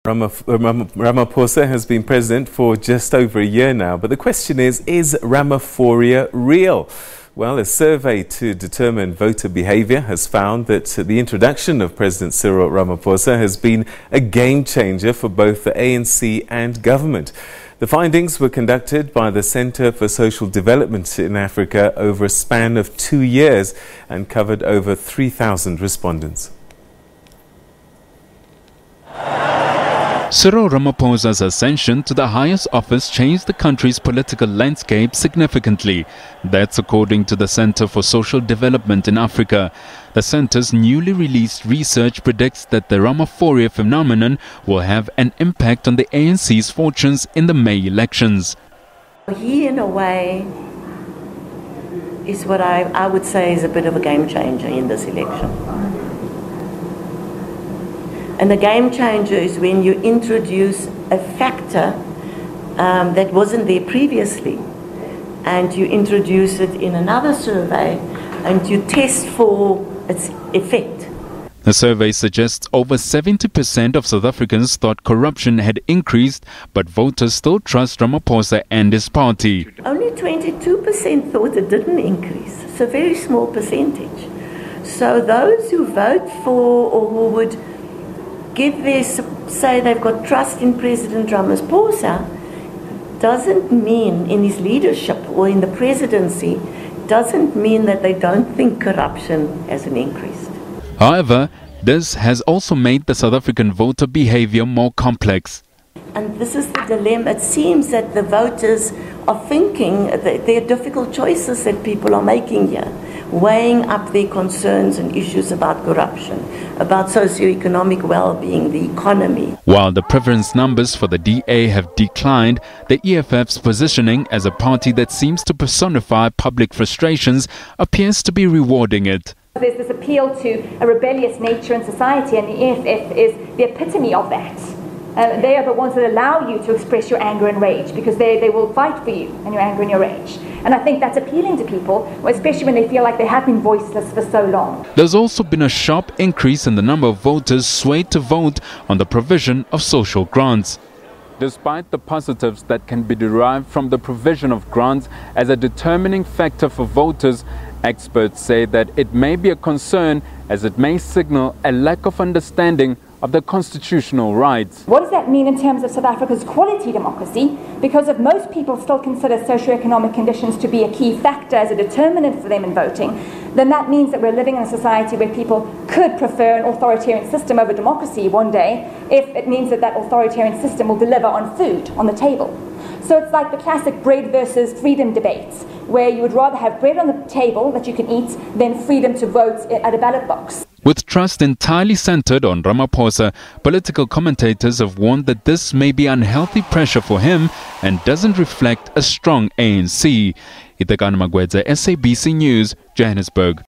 Ramaphosa has been president for just over a year now, but the question is Ramaphoria real? Well, a survey to determine voter behavior has found that the introduction of President Cyril Ramaphosa has been a game changer for both the ANC and government. The findings were conducted by the Center for Social Development in Africa over a span of 2 years and covered over 3,000 respondents. Cyril Ramaphosa's ascension to the highest office changed the country's political landscape significantly. That's according to the Center for Social Development in Africa. The center's newly released research predicts that the Ramaphoria phenomenon will have an impact on the ANC's fortunes in the May elections. He, in a way, is what I would say is a bit of a game changer in this election. And the game changer is when you introduce a factor that wasn't there previously, and you introduce it in another survey and you test for its effect. The survey suggests over 70% of South Africans thought corruption had increased, but voters still trust Ramaphosa and his party. Only 22% thought it didn't increase, so a very small percentage. So those who vote for or who would say they've got trust in President Ramaphosa doesn't mean in his leadership or in the presidency, doesn't mean that they don't think corruption hasn't increased. However, this has also made the South African voter behavior more complex. And this is the dilemma. It seems that the voters are thinking that there are difficult choices that people are making here, weighing up their concerns and issues about corruption, about socio-economic well-being, the economy. While the preference numbers for the DA have declined, the EFF's positioning as a party that seems to personify public frustrations appears to be rewarding it. There's this appeal to a rebellious nature in society, and the EFF is the epitome of that. They are the ones that allow you to express your anger and rage, because they will fight for you and your anger and your rage. And I think that's appealing to people, especially when they feel like they have been voiceless for so long. There's also been a sharp increase in the number of voters swayed to vote on the provision of social grants. Despite the positives that can be derived from the provision of grants as a determining factor for voters, experts say that it may be a concern as it may signal a lack of understanding of the constitutional rights. What does that mean in terms of South Africa's quality democracy? Because if most people still consider socioeconomic conditions to be a key factor as a determinant for them in voting, then that means that we're living in a society where people could prefer an authoritarian system over democracy one day, if it means that that authoritarian system will deliver on food on the table. So it's like the classic bread versus freedom debates, where you would rather have bread on the table that you can eat than freedom to vote at a ballot box. With trust entirely centered on Ramaphosa, political commentators have warned that this may be unhealthy pressure for him and doesn't reflect a strong ANC. Itakana Magwedza, SABC News, Johannesburg.